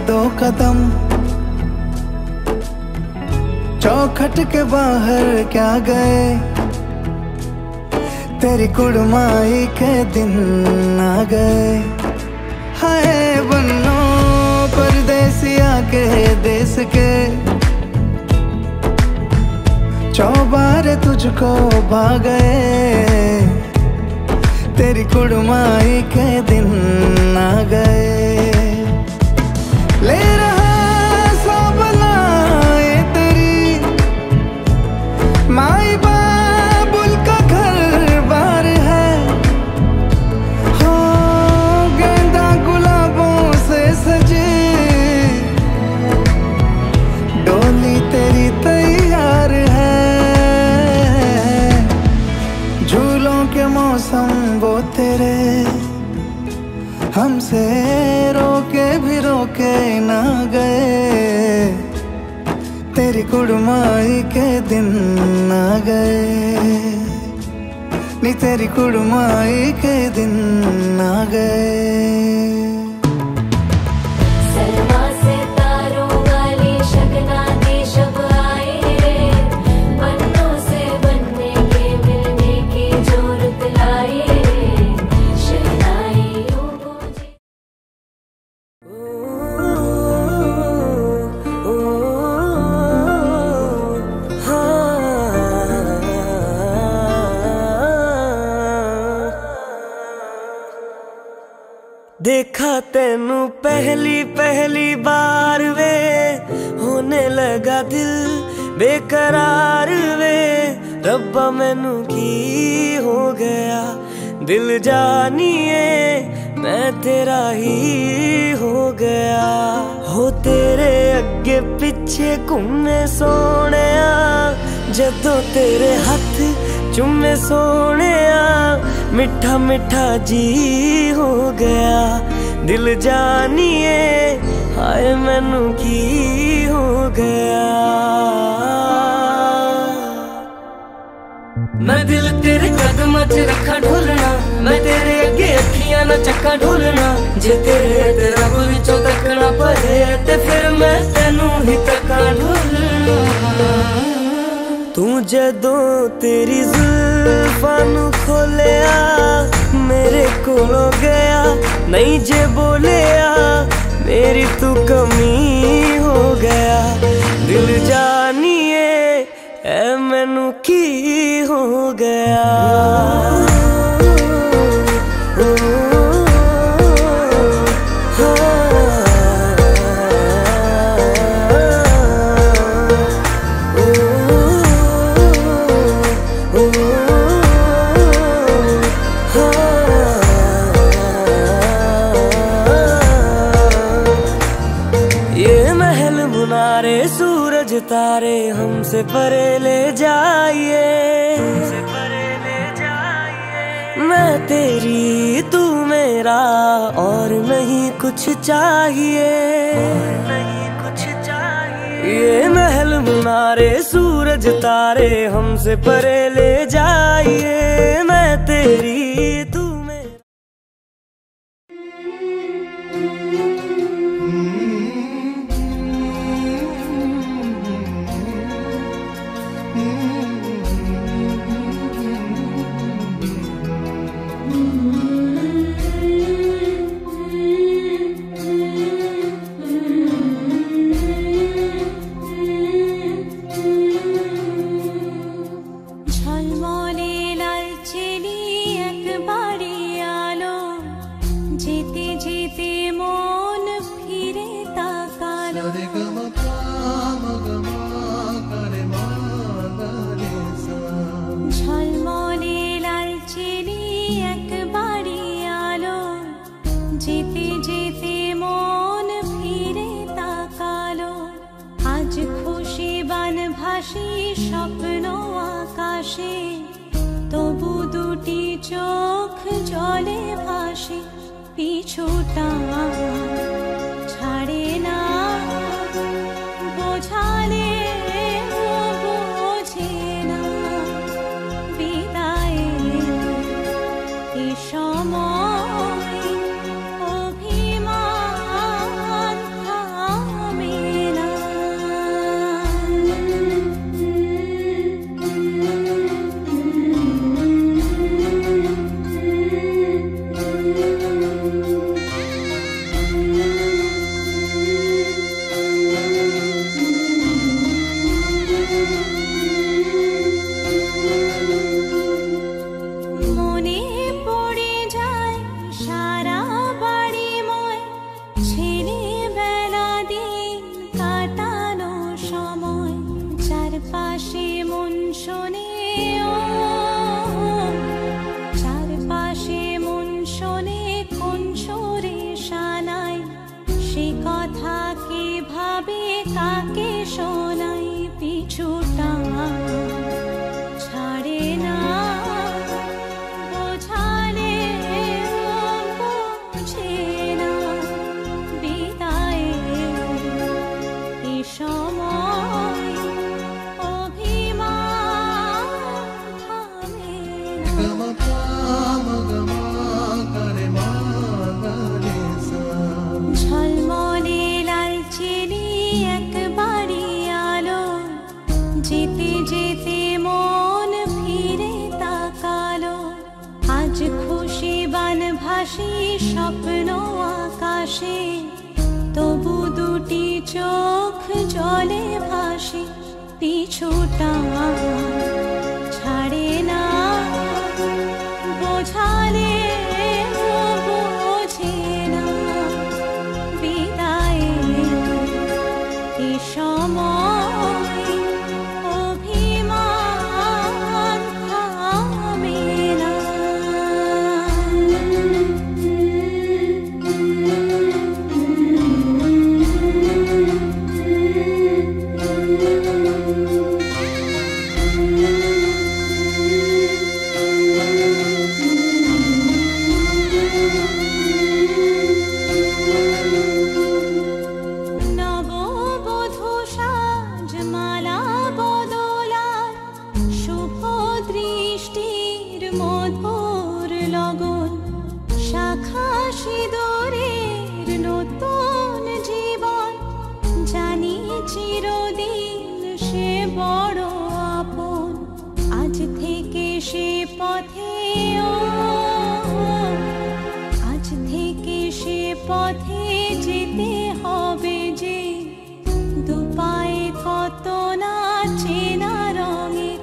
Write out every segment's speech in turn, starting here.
दो कदम, चौखट के बाहर क्या गए, तेरी कुड़माई के दिन आ गए। हाय बन्नो परदेसिया के देश के, चौबारे तुझको भा गए, तेरी कुड़माई के दिन आ गए। ले रहा सब लाए तेरी माई बाबुल का घर बार है, हो गेंदा गुलाबों से सजे, डोली तेरी तैयार है। झूलों के मौसम वो तेरे, हमसे रोके भी रोके ना गए, तेरी कुड़माई के दिन आ गए, नी तेरी कुड़माई के दिन आ गए। देखा तेनू पहली पहली बार वे, होने लगा दिल बेकरार वे। रब्बा मैनू की हो गया, दिल जानिए मैं तेरा ही हो गया। हो तेरे अगे पिछे घूमे सोनिया, जदों तेरे हथ चुमे सोनिया, मिठा मिठा जी हो गया। दिल जानिए हाय मैनू की हो गया। मैं दिल तेरे कदम च रखा ढोलना, मैं तेरे अगे अखियां ना चक्का ढोलना। जे तेरे ते रब विचों तकना पए, ते फिर मैं तेनू ही तक्का ढोलना। तू जदों तेरी जुल्फां नू खोलिया, मेरे कोलों गया नहीं जे बोलिया, मेरी तू कमी हो गया। दिल जानिए ऐ मैनू की हो गया। सूरज तारे हमसे परे ले जाइए, मैं तेरी तू मेरा और नहीं कुछ चाहिए। ये महल मुनारे सूरज तारे हमसे परे ले जाइए, मैं तेरी तू চোখ জলে ভাসে পিছুটা ছাড়ে না বোঝালে বোঝে না বিদায়ের এ সময় অভিমান কাকে শোনাই পিছুটা ছাড়ে না বোঝালে বুঝে না বিদায়ে এ সময় অভিমান থামে না ঝলমলে লালচেলি একবারই আলো যেতে যেতে মন ফিরে তাকালো আজ খুশি বানভাসী স্বপ্ন আকাশে তবু দুটি চোখ জলে ভাসে পিছুটা ছাড়ে না বোঝালে বোঝে না বিদায়ে এ সময় অভিমান থামে না নববধূ সাজমালা বদলার শুভ দৃষ্টির মধুর লগন শাখা সিঁদুরের নতুন জীবন জানি চিরদিন সে বড় আপন আজ থেকে সে পথে আজ থেকে সে পথে যেতে হবে যে দুপায়ে কত না চেনা রঙের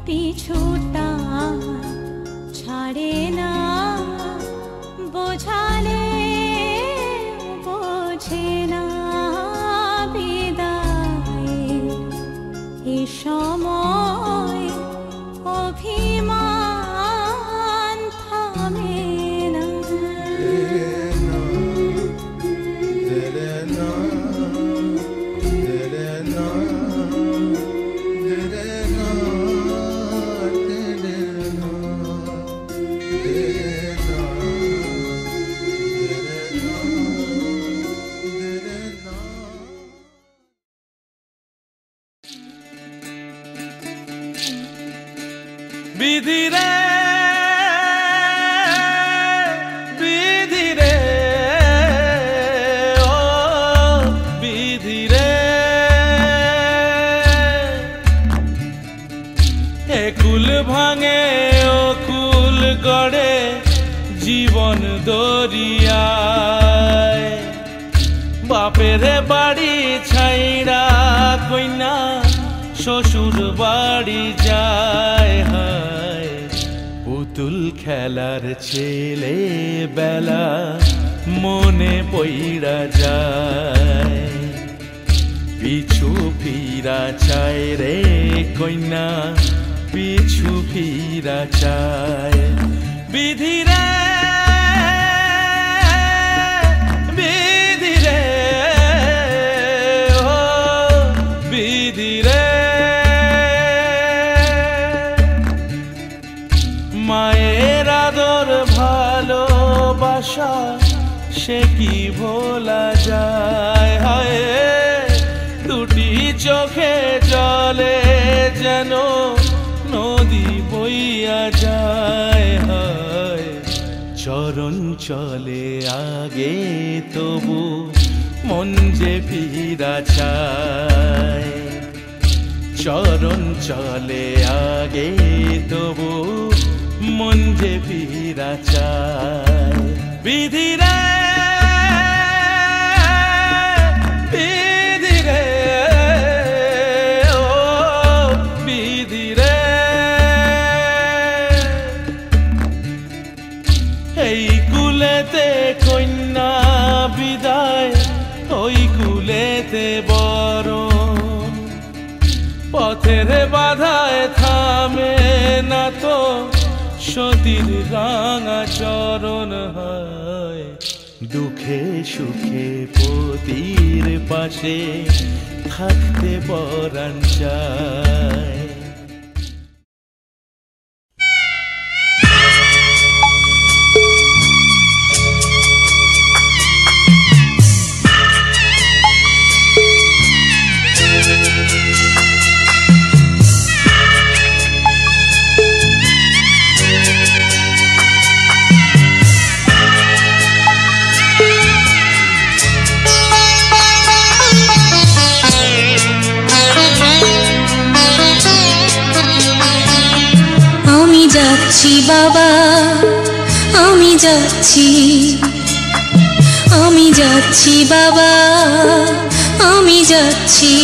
পিছুটা ছাড়ে না বোঝালে বোঝে না বিদায়ে এ সময় অভিমান থামে না বিধি রে বিধি রে ও বিধি রে এ কুল ভাঙে ও কুল গড়ে জীবন দরিয়ায় বাপের বাড়ি ছাইড়া কইনা শ্বশুর বাড়ি যায় হায় পুতুল খেলার ছেলে বেলা মনে পইড়া যায় পিছু ফিরা চায় রে কইনা পিছু ফিরা চায় বিধি রে বিধি রে ও বিধি রে মায়ের আদর ভালোবাসা সে কি ভোলা যায় হায় দুটি চোখে জলে যেন নদী বইয়া যায় হায় চরণ চলে আগে তবু মন যে ফিরা চায় চরণ চলে আগে তবু মন যে ফিরা চায় বিধি রে বিধি রে ও বিধি রে এই কুলেতে কন্যা বিদায় ওই কুলেতে বরণ পথের বাধায় থামে না তো সতীর রাঙা চরণ হয় দুঃখে সুখে পতির পাশে থাকতে পরাণ চায়। যাচ্ছি বাবা, আমি যাচ্ছি, আমি যাচ্ছি বাবা, আমি যাচ্ছি।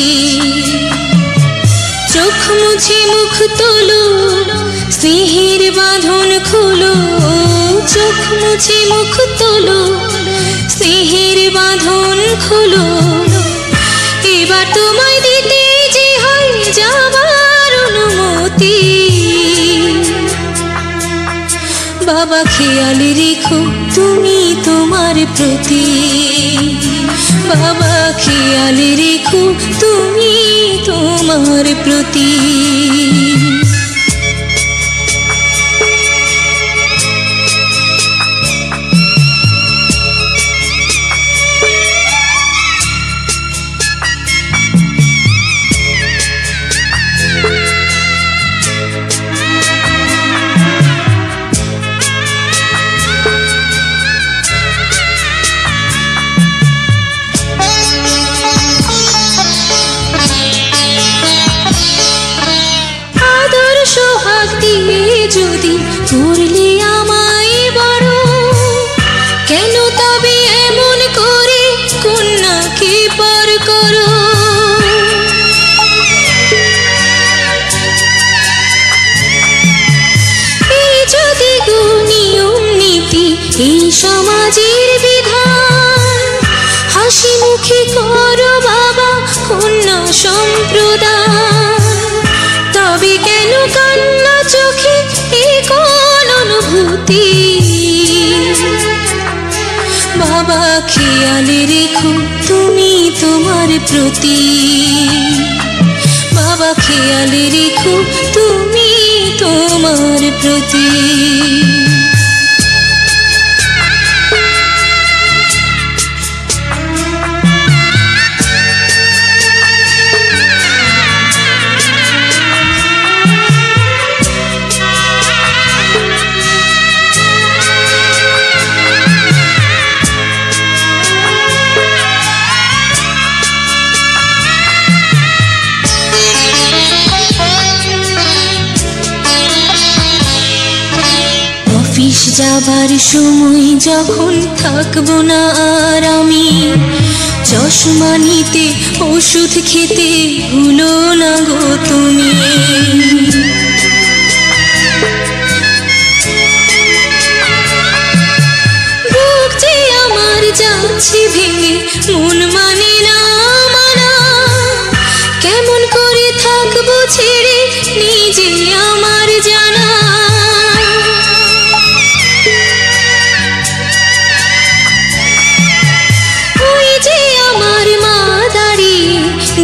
চোখ মুছে মুখ তোলো, স্নেহের বাঁধন খোলো। চোখ মুছে মুখ তোলো, স্নেহের বাঁধন খোলো। এবার তোমায় দিতে যে হয় যাবার অনুমতি। বাবা খেয়াল রেখো তুমি তোমার প্রতি। বাবা খেয়াল রেখো তুমি তোমার প্রতি। যদি করলে আমায় বড়, কেন তবে এমন করে কন্যাকে পর করো? এই যদি নিয়ম নীতি, এই সমাজের বিধান, হাসি মুখে করো বাবা কন্যা সম্প্রদান। তবে কেন কান্না চোখে এই কোন অনুভূতি? বাবা খেয়াল রেখো তুমি তোমার প্রতি। বাবা খেয়াল রেখো তুমি তোমার প্রতি। অফিস যাবার সময় যখন থাকবো না আর আমি, চশমা নিতে ওষুধ খেতে ভুলো না গো তুমি। বুক যে আমার যাচ্ছে ভেঙে, মন মানে না মানা। কেমন করে থাকবো ছেড়ে নিজে আমার জানা।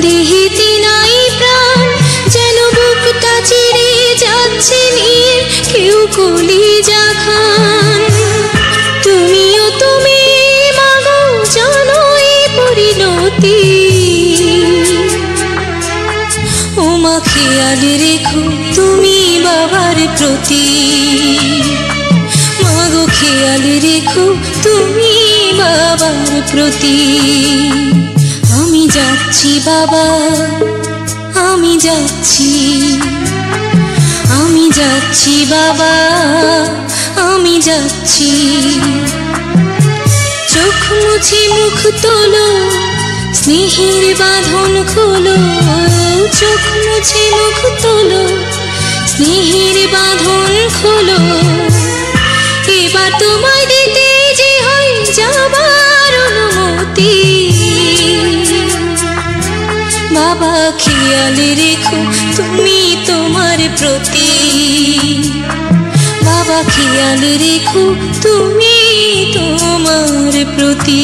দেহেতে নাই প্রাণ, যেন বুকটা চিরে যাচ্ছে নিয়ে কেউ কলিজা খান। তুমিও তুমি মাগো জানো এই পরিণতি। ও মা খেয়াল রেখো তুমি বাবার প্রতি। মাগো খেয়াল রেখো তুমি বাবার প্রতি। আমি যাচ্ছি বাবা, আমি যাচ্ছি, আমি যাচ্ছি বাবা, আমি যাচ্ছি। চোখ মুছে মুখ তোলো, স্নেহের বাঁধন খোলো। চোখ মুছে মুখ তোলো, স্নেহের বাঁধন খোলো। এবার তোমায় দিতে যে হয় যাবার অনুমতি। বাবা খেয়াল রেখো তুমি তোমার প্রতি। বাবা খেয়াল রেখো তুমি তোমার প্রতি।